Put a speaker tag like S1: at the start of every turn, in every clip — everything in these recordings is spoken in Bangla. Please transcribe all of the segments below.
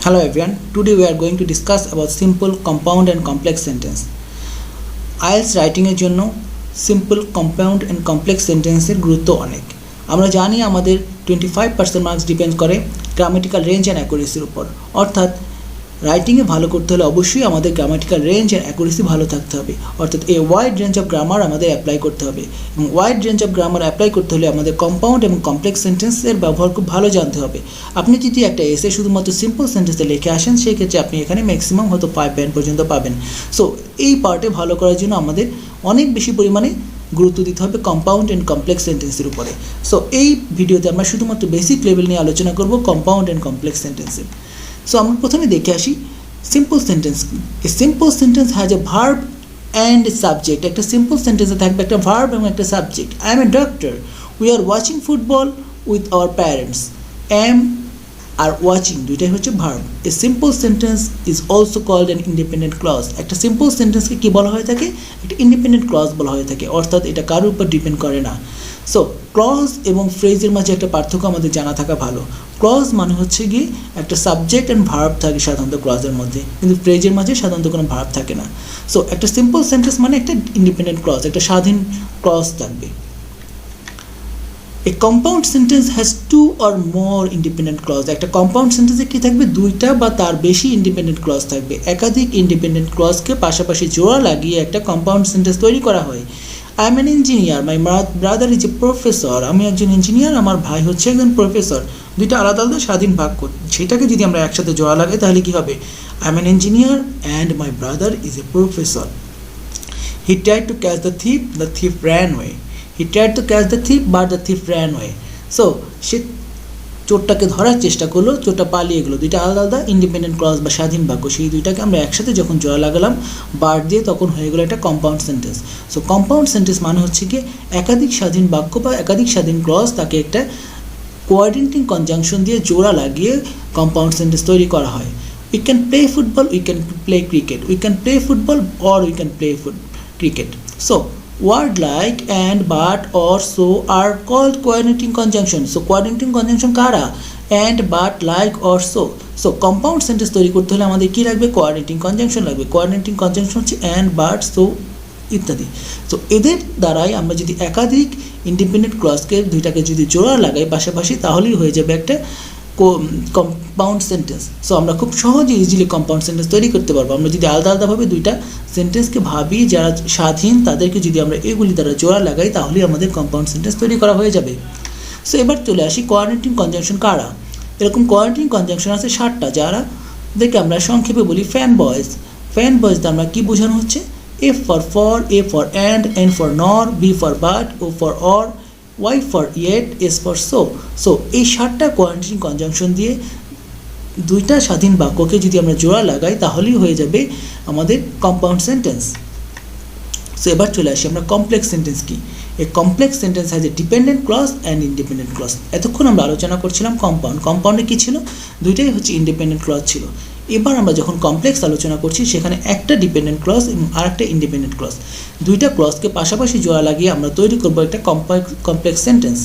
S1: Hello everyone, today we are going to discuss about simple, compound and complex sentence. IELTS writing এর জন্য simple, compound and complex sentence এর গুরুত্ব অনেক। আমরা জানি আমাদের 25% মার্কস ডিপেন্ড করে গ্রামাটিক্যাল রেঞ্জ এন্ড অ্যাকুরেসির উপর। অর্থাৎ রাইটিং এ ভালো করতে হলে অবশ্যই আমাদের গ্রামাটিক্যাল রেঞ্জ এন্ড অ্যাকুরেসি ভালো থাকতে হবে। অর্থাৎ এই ওয়াইড রেঞ্জ অফ গ্রামার আমাদের অ্যাপ্লাই করতে হবে এবং wide range of grammar apply করতে হলে আমাদের কম্পাউন্ড এবং কমপ্লেক্স সেন্টেন্সের ব্যবহার খুব ভালো জানতে হবে। আপনি যদি একটা এসে শুধুমাত্র সিম্পল সেন্টেন্সে লিখে আসেন সেই ক্ষেত্রে আপনি এখানে ম্যাক্সিমাম হয়তো 5 ব্যান্ড পর্যন্ত পাবেন। সো এই পার্টে ভালো করার জন্য আমাদের অনেক বেশি পরিমাণে গুরুত্ব দিতে হবে কম্পাউন্ড এন্ড কমপ্লেক্স সেন্টেন্সের উপরে। সো এই ভিডিওতে আমরা শুধুমাত্র বেসিক লেভেল নিয়ে আলোচনা করব কম্পাউন্ড এন্ড কমপ্লেক্স সেন্টেন্সের। সো আমরা প্রথমে দেখে আসি simple sentence. A simple sentence has a verb and a subject. একটা simple sentence থাকবে একটা verb এবং একটা subject. I am a doctor. We are watching football with our parents. Am are watching দুইটাই হচ্ছে verb. A simple sentence is also called an independent clause. একটা simple sentence কে কি বলা হয়ে থাকে? একটা independent clause বলা হয়ে থাকে। অর্থাৎ এটা কারোর উপর ডিপেন্ড করে না। সো ক্লজ এবং ফ্রেজের মাঝে একটা পার্থক্য আমাদের জানা থাকা ভালো। ক্লজ মানে হচ্ছে গিয়ে একটা সাবজেক্ট অ্যান্ড ভার্ব থাকে সাধারণত ক্লজের মধ্যে, কিন্তু ফ্রেজের মাঝে সাধারণত কোনো ভার্ব থাকে না। সো একটা সিম্পল সেন্টেন্স মানে একটা ইন্ডিপেন্ডেন্ট ক্লজ, একটা স্বাধীন ক্লজ থাকবে। A compound sentence has 2 or more independent clause. একটা কম্পাউন্ড সেন্টেন্সে কি থাকবে? দুইটা বা তার বেশি ইন্ডিপেন্ডেন্ট ক্লজ থাকবে। একাধিক ইন্ডিপেন্ডেন্ট ক্লজকে পাশাপাশি জোড়া লাগিয়ে একটা কম্পাউন্ড সেন্টেন্স তৈরি করা হয়। I am an engineer, my brother is a professor. আমি একজন ইঞ্জিনিয়ার, আমার ভাই হচ্ছে একজন প্রফেসর। দুইটা আলাদা আলাদা স্বাধীন বাক্য, সেটাকে যদি আমরা একসাথে জোড়া লাগাই তাহলে কি হবে? I am an engineer and my brother is a professor. He tried to catch the thief ran away. He tried to catch the thief but the thief ran away. So সে চোরটাকে ধরার চেষ্টা করলো, চোরটা পালিয়ে গেলো। দুইটা আলাদা আলাদা ইন্ডিপেন্ডেন্ট ক্লজ বা স্বাধীন বাক্য, সেই দুইটাকে আমরা একসাথে যখন জোড়া লাগালাম বার দিয়ে তখন হয়ে গেলো একটা compound sentence. So compound sentence মানে হচ্ছে কি একাধিক স্বাধীন বাক্য বা একাধিক স্বাধীন ক্লজ তাকে একটা কোঅর্ডিনেটিং কনজাংশন দিয়ে জোড়া লাগিয়ে কম্পাউন্ড সেন্টেন্স তৈরি করা হয়। We can play football, we can play cricket, we can play football or we can play cricket. So word like and but or so are called coordinating conjunction. So coordinating conjunction কারা? and but like or so. So compound sentence তৈরি করতে হলে আমাদের কি লাগবে? coordinating conjunction লাগবে। coordinating conjunction হচ্ছে and but so ইত্যাদি। সো এদের দ্বারাই আমরা যদি একাধিক ইন্ডিপেন্ডেন্ট ক্লজকে দুইটাকে যদি জোড়া লাগাই পাশাপাশি তাহলেই হয়ে যাবে একটা কম্পাউন্ড সেন্টেন্স। সো আমরা খুব সহজে ইজিলি কম্পাউন্ড সেন্টেন্স তৈরি করতে পারবো। আমরা যদি আলাদা আলাদাভাবে দুইটা সেন্টেন্সকে ভাবি যারা স্বাধীন তাদেরকে যদি আমরা এগুলি দ্বারা জোড়া লাগাই তাহলেই আমাদের কম্পাউন্ড সেন্টেন্স তৈরি করা হয়ে যাবে। সো এবার চলে আসি কোঅর্ডিনেটিং কনজাংশন কারা। এরকম কোঅর্ডিনেটিং কনজাংশন আছে 7টা, যারা দেখে আমরা সংক্ষেপে বলি ফ্যান বয়েজ। ফ্যান বয়েজ দ্বারা আমরা কি বোঝানো হচ্ছে? F for, A for and, N for nor, B for but, O for or, Y for yet, S for so. So এই 7টা কোঅর্ডিনেটিং কনজাংশন দিয়ে দুইটা স্বাধীন বাক্যকে যদি আমরা জোড়া লাগাই তাহলেই হয়ে যাবে আমাদের কম্পাউন্ড সেন্টেন্স। সো এবার চলে আসি আমরা কমপ্লেক্স সেন্টেন্স কি। A complex sentence has a dependent clause and independent clause. এতক্ষণ আমরা আলোচনা করছিলাম কম্পাউন্ড। কম্পাউন্ডে কী ছিল? দুইটাই হচ্ছে ইন্ডিপেন্ডেন্ট ক্লজ ছিল। এবার আমরা যখন কমপ্লেক্স আলোচনা করছি সেখানে একটা ডিপেন্ডেন্ট ক্লজ এবং আরেকটা ইন্ডিপেন্ডেন্ট ক্লজ, দুইটা ক্লজকে পাশাপাশি জোড়া লাগিয়ে আমরা তৈরি করবো একটা complex sentence.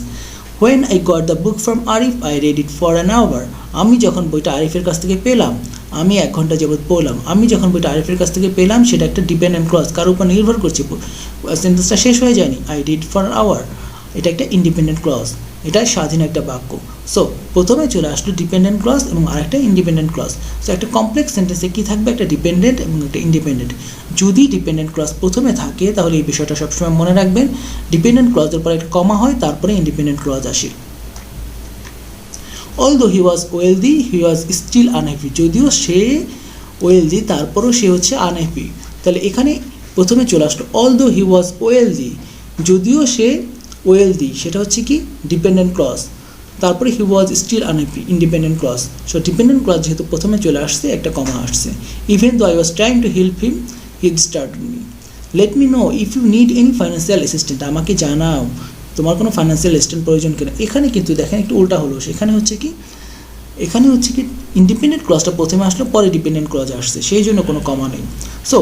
S1: When I got the book from Arif, I read it for an hour. আমি যখন বইটা আরিফের কাছ থেকে পেলাম, আমি 1 ঘন্টা যাবত পড়লাম। আমি যখন বইটা আরিফের কাছ থেকে পেলাম সেটা একটা ডিপেন্ডেন্ট ক্লজ, কার উপর নির্ভর করছে, সেন্টেন্সটা শেষ হয়ে যায়নি। I read for an hour, এটা একটা ইন্ডিপেন্ডেন্ট ক্লজ, এটা স্বাধীন একটা বাক্য। সো প্রথমে চলে আসলো ডিপেন্ডেন্ট ক্লজ এবং আরেকটা ইন্ডিপেন্ডেন্ট ক্লজ। সো একটা কমপ্লেক্স সেন্টেন্সে কী থাকবে? একটা ডিপেন্ডেন্ট এবং একটা ইন্ডিপেন্ডেন্ট। যদি ডিপেন্ডেন্ট ক্লজ প্রথমে থাকে তাহলে এই বিষয়টা সবসময় মনে রাখবেন, ডিপেন্ডেন্ট ক্লজের পরে একটা কমা হয়, তারপরে ইন্ডিপেন্ডেন্ট ক্লজ আসে। Although he was wealthy, he was still unhappy. যদিও সে ওয়েলদি তারপরও সে হচ্ছে আনহ্যাপি। তাহলে এখানে প্রথমে চলে আসলো although he was wealthy, যদিও সে ওয়েলদি, সেটা হচ্ছে কি ডিপেন্ডেন্ট ক্লজ। তারপরে he was still unhappy, independent clause. So dependent clause যেহেতু প্রথমে চলে আসছে একটা কমা আসছে। Even though I was trying to help him, he started me. Let me know if you need any financial assistant, আমাকে জানাও তোমার কোনো ফাইন্যান্সিয়াল অ্যাসিস্ট্যান্ট প্রয়োজন কিনা। এখানে কিন্তু দেখেন একটু উল্টা হলো, সেখানে হচ্ছে কি ইন্ডিপেন্ডেন্ট ক্লজটা প্রথমে আসলো, পরে ডিপেন্ডেন্ট ক্লজ আসছে, সেই জন্য কোনো কমা নেই। So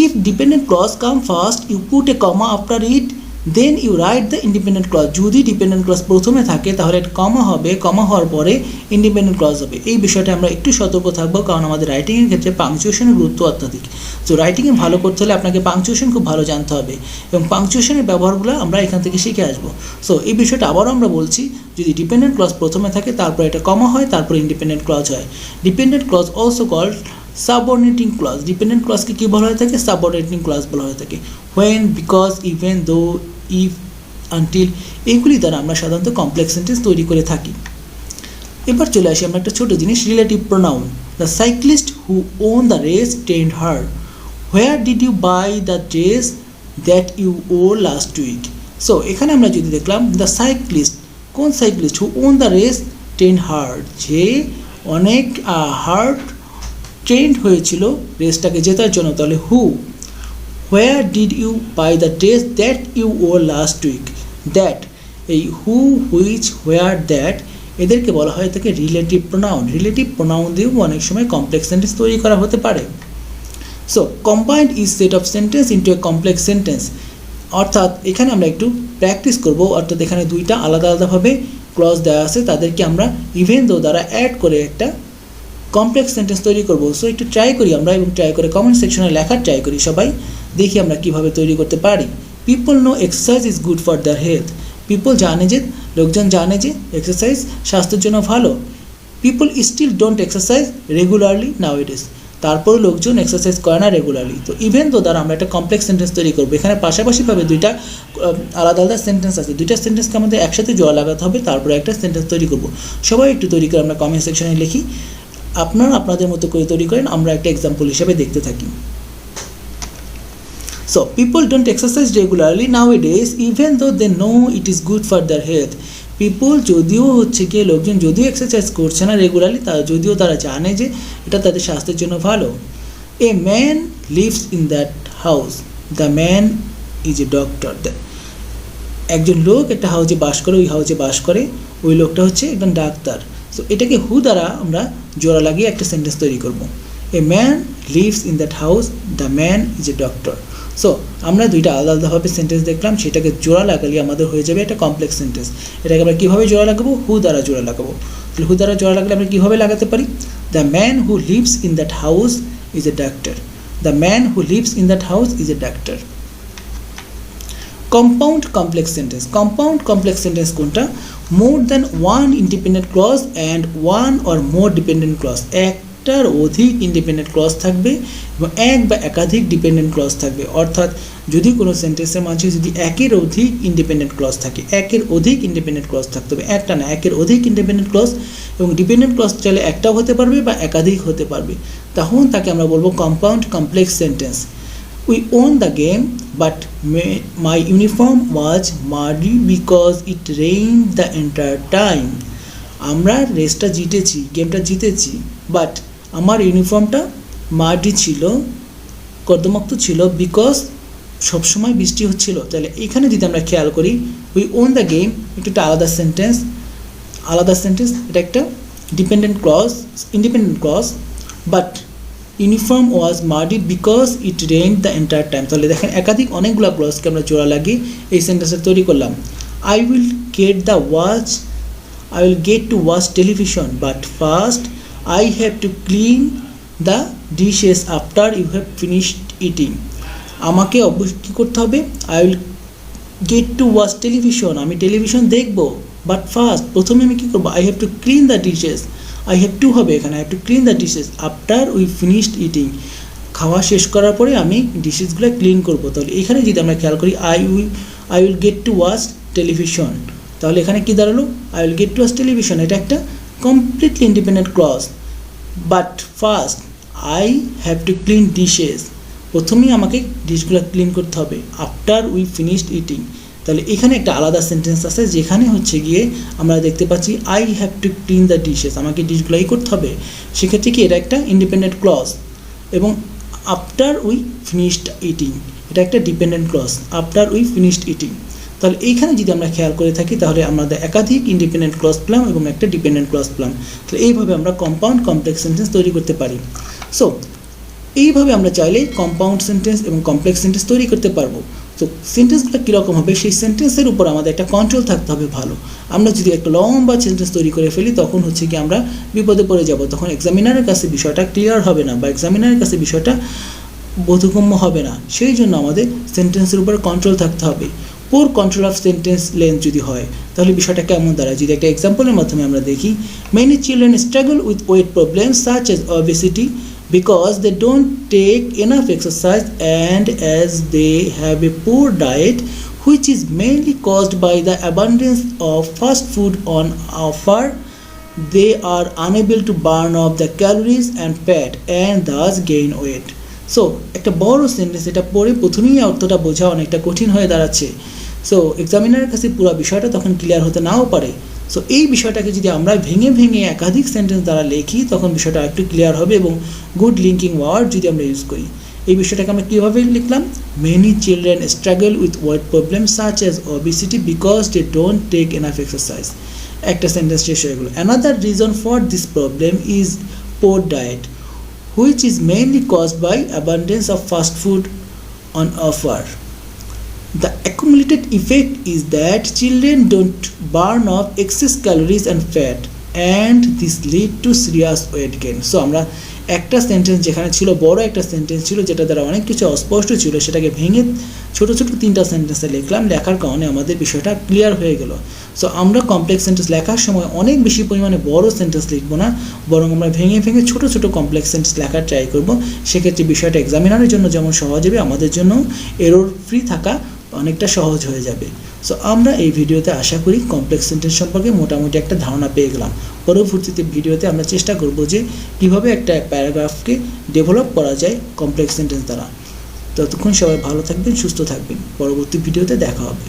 S1: if dependent clause come first, you put a comma after it then you write the independent clause. যদি ডিপেন্ডেন্ট ক্লজ প্রথমে থাকে তাহলে একটা কমা হবে, কমা হওয়ার পরে ইন্ডিপেন্ডেন্ট ক্লজ হবে। এই বিষয়টা আমরা একটু সতর্ক থাকবো, কারণ আমাদের রাইটিংয়ের ক্ষেত্রে পাংচুয়েশনের গুরুত্ব অত্যাধিক। তো রাইটিংয়ে ভালো করতে হলে আপনাকে পাংচুয়েশন খুব ভালো জানতে হবে, এবং পাংচুয়েশনের ব্যবহারগুলো আমরা এখান থেকে শিখে আসবো। সো এই বিষয়টা আবারও আমরা বলছি, যদি ডিপেন্ডেন্ট ক্লজ প্রথমে থাকে তারপর এটা কমা হয়, তারপর ইন্ডিপেন্ডেন্ট ক্লজ হয়। Dependent clause also called subordinating clause. Dependent ক্লজকে কী বলা হয়ে থাকে? সাবঅর্ডিনেটিং ক্লজ বলা হয়ে থাকে। When, because, even, though, if, until, এইগুলি দ্বারা আমরা সাধারণত কমপ্লেক্স সেন্টেন্স তৈরি করে থাকি। এবার চলে আসি আমরা একটা ছোটো জিনিস, relative pronoun. The cyclist who won the race trained hard. Where did you buy the dress that you wore last week? So এখানে আমরা যদি দেখলাম দ্য সাইক্লিস্ট, কোন cyclist? Who won the race trained hard, যে অনেক হার্ড ট্রেন্ড হয়েছিল রেসটাকে জেতার জন্য, তাহলে who. Where did you buy the dress that you wore last week? That, এই হু, হুইচ, হোয়ার, দ্যাট, এদেরকে বলা হয় থাকে রিলেটিভ প্রোনাউন। রিলেটিভ প্রোনাউন দিয়েও অনেক সময় কমপ্লেক্স সেন্টেন্স তৈরি করা হতে পারে। So combined is set of sentence into A complex sentence. অর্থাৎ এখানে আমরা একটু প্র্যাকটিস করব, অর্থাৎ এখানে দুইটা আলাদা আলাদাভাবে ক্লজ দেওয়া আছে, তাদেরকে আমরা ইভেন দো দ্বারা অ্যাড করে একটা কমপ্লেক্স সেন্টেন্স তৈরি করব। সো একটু ট্রাই করি আমরা, এবং ট্রাই করে কমেন্ট সেকশনে লেখার ট্রাই করি সবাই, দেখি আমরা কীভাবে তৈরি করতে পারি। People know exercise is good for their health. People জানে যে, লোকজন জানে যে এক্সারসাইজ স্বাস্থ্যের জন্য ভালো। People still don't exercise regularly now it is. তারপর লোকজন এক্সারসাইজ করে না রেগুলারলি। তো ইভেন তো দ্বারা আমরা একটা কমপ্লেক্স সেন্টেন্স তৈরি করবো। এখানে পাশাপাশিভাবে দুইটা আলাদা আলাদা সেন্টেন্স আছে, দুইটা সেন্টেন্সকে আমাদের একসাথে জোড়া লাগাতে হবে, তারপরে একটা সেন্টেন্স তৈরি করবো। সবাই একটু তৈরি করে আমরা কমেন্ট সেকশনে লিখি, আপনারা আপনাদের মতো করে তৈরি করেন, আমরা একটা এক্সাম্পল হিসেবে দেখতে থাকি। So people don't exercise regularly nowadays even though they know it is good for their health. People যদিও হচ্ছে গিয়ে লোকজন যদিও এক্সারসাইজ করছে না রেগুলারলি, যদিও তারা জানে যে এটা তাদের স্বাস্থ্যের জন্য ভালো। A man leaves in that house, the man is a doctor. একজন লোক একটা হাউসে বাস করে, ওই হাউসে বাস করে, ওই লোকটা হচ্ছে একজন ডাক্তার। সো এটাকে হু দ্বারা আমরা জোড়া লাগিয়ে একটা সেন্টেন্স তৈরি করব। A man leaves in that house, the man is a doctor. So আমরা দুইটা আলাদা আলাদাভাবে সেন্টেন্স দেখলাম, সেটাকে জোড়া লাগালে আমাদের হয়ে যাবে একটা কমপ্লেক্স সেন্টেন্স। এটাকে আমরা কীভাবে জোড়া লাগাবো? হু দ্বারা জোড়া লাগাবো। তাহলে হু দ্বারা জোড়া লাগালে আমরা কীভাবে লাগাতে পারি? The man who lives in that house is a doctor. The man who lives in that house is a doctor. Compound complex sentence. Compound complex sentence কোনটা? More than one independent clause and one or more dependent clause. একটার অধিক ইন্ডিপেন্ডেন্ট ক্লজ থাকবে এবং এক বা একাধিক ডিপেন্ডেন্ট ক্লজ থাকবে। অর্থাৎ যদি কোনো সেন্টেন্সের মাঝে যদি একের অধিক ইন্ডিপেন্ডেন্ট ক্লজ থাকে, একের অধিক ইন্ডিপেন্ডেন্ট ক্লজ থাকতে হবে, একটা না একের অধিক ইন্ডিপেন্ডেন্ট ক্লজ, এবং ডিপেন্ডেন্ট ক্লজ চাইলে একটাও হতে পারবে বা একাধিক হতে পারবে, তখন তাকে আমরা বলবো compound complex sentence. We won the game but my uniform was muddy because it rained the entire time. আমরা রেসটা জিতেছি, গেমটা জিতেছি, বাট আমার ইউনিফর্মটা মাডি ছিল, কর্দমাক্ত ছিল, বিকজ সবসময় বৃষ্টি হচ্ছিল। তাহলে এখানে যদি আমরা খেয়াল করি, উই ওন দ্য গেম একটা আলাদা সেন্টেন্স, এটা একটা dependent clause, independent clause, but uniform was muddy because it rained the entire time. তাহলে দেখেন একাধিক অনেকগুলো ক্লজকে আমরা জোড়া লাগিয়ে এই সেন্টেন্সটা তৈরি করলাম। I will get to watch television but first I have to clean the dishes after you have finished eating. আমাকে অবশ্যই কী করতে হবে? I will get to watch television, আমি টেলিভিশন দেখবো, বাট ফার্স্ট প্রথমে আমি কী করবো? I have to clean the dishes, I have to হবে এখানে, I have to clean the dishes after we finished eating. খাওয়া শেষ করার পরে আমি ডিশেসগুলো ক্লিন করবো। তাহলে এখানে যদি আমরা খেয়াল করি I will get to watch television, তাহলে এখানে কী দাঁড়ালো? I will get to watch television, এটা একটা completely independent clause. But first I have to clean dishes, প্রথমেই আমাকে ডিশগুলো ক্লিন করতে হবে, আফটার উই ফিনিশড ইটিং। তাহলে এখানে একটা আলাদা সেন্টেন্স আছে যেখানে হচ্ছে গিয়ে আমরা দেখতে পাচ্ছি I have to clean the dishes, আমাকে ডিশগুলোই করতে হবে, সেক্ষেত্রে কি এটা একটা ইন্ডিপেন্ডেন্ট ক্লজ। এবং আফটার উই ফিনিশড ইটিং, এটা একটা dependent clause, after we finished eating. তাহলে এইখানে যদি আমরা খেয়াল করে থাকি তাহলে আমাদের একাধিক ইন্ডিপেন্ডেন্ট ক্লজ পেলাম এবং একটা ডিপেন্ডেন্ট ক্লজ পেলাম। তাহলে এইভাবে আমরা কম্পাউন্ড কমপ্লেক্স সেন্টেন্স তৈরি করতে পারি। সো এইভাবে আমরা চাইলে কম্পাউন্ড সেন্টেন্স এবং কমপ্লেক্স সেন্টেন্স তৈরি করতে পারবো। তো সেন্টেন্সগুলো কীরকম হবে সেই সেন্টেন্সের উপর আমাদের একটা কন্ট্রোল থাকতে হবে ভালো। আমরা যদি একটা লম্বা সেন্টেন্স তৈরি করে ফেলি তখন হচ্ছে কি আমরা বিপদে পড়ে যাব, তখন এক্সামিনারের কাছে বিষয়টা ক্লিয়ার হবে না বা এক্সামিনারের কাছে বিষয়টা বোধগম্য হবে না। সেই জন্য আমাদের সেন্টেন্সের উপর কন্ট্রোল থাকতে হবে। পোর কন্ট্রোল অফ সেন্টেন্স লেন্থ যদি হয় তাহলে বিষয়টা কেমন দাঁড়ায়, যদি একটা এক্সাম্পলের মাধ্যমে আমরা দেখি, many children struggle with weight problems such as obesity because they don't take enough exercise and as they have a poor diet which is mainly caused by the abundance of fast food on offer, they are unable to burn off the calories and fat and thus gain weight. So একটা বড় সেন্টেন্স, এটা পড়ে প্রথমেই অর্থটা বোঝা অনেকটা কঠিন হয়ে দাঁড়াচ্ছে। সো এক্সামিনারের কাছে পুরো বিষয়টা তখন ক্লিয়ার হতে নাও পারে। সো এই বিষয়টাকে যদি আমরা ভেঙে ভেঙে একাধিক সেন্টেন্স দ্বারা লিখি তখন বিষয়টা একটু ক্লিয়ার হবে এবং গুড লিঙ্কিং ওয়ার্ড যদি আমরা ইউজ করি। এই বিষয়টাকে আমরা কীভাবে লিখলাম, many children struggle with weight problem such as obesity because they don't take enough exercise, একটা সেন্টেন্স শেষ হয়ে গেলো। Another reason for this problem is poor diet which is mainly caused by abundance of fast food on offer. The accumulated effect is that children don't burn off excess calories and fat and this lead to serious weight gain. So আমরা একটা সেন্টেন্স যেখানে ছিল বড় একটা সেন্টেন্স ছিল যেটা দ্বারা অনেক কিছু অস্পষ্ট ছিল সেটাকে ভেঙে ছোট ছোট 3টা সেন্টেন্সে লিখলাম, লেখার কারণে আমাদের বিষয়টা ক্লিয়ার হয়ে গেল। সো আমরা কমপ্লেক্স সেন্টেন্স লেখার সময় অনেক বেশি পরিমাণে বড় সেন্টেন্স লিখব না, বরং আমরা ভেঙে ভেঙে ছোট ছোট কমপ্লেক্স সেন্টেন্স লেখার ট্রাই করব। সেক্ষেত্রে বিষয়টা এক্সামিনারের জন্য যেমন সহজ হবে আমাদের জন্য এরর ফ্রি থাকা অনেকটা সহজ হয়ে যাবে। সো আমরা এই ভিডিওতে আশা করি কমপ্লেক্স সেন্টেন্স সম্পর্কে মোটামুটি একটা ধারণা পেয়ে গেলাম। পরবর্তীতে ভিডিওতে আমরা চেষ্টা করব যে কীভাবে একটা প্যারাগ্রাফকে ডেভেলপ করা যায় কমপ্লেক্স সেন্টেন্স দ্বারা। ততক্ষণ সবাই ভালো থাকবেন, সুস্থ থাকবেন। পরবর্তী ভিডিওতে দেখা হবে।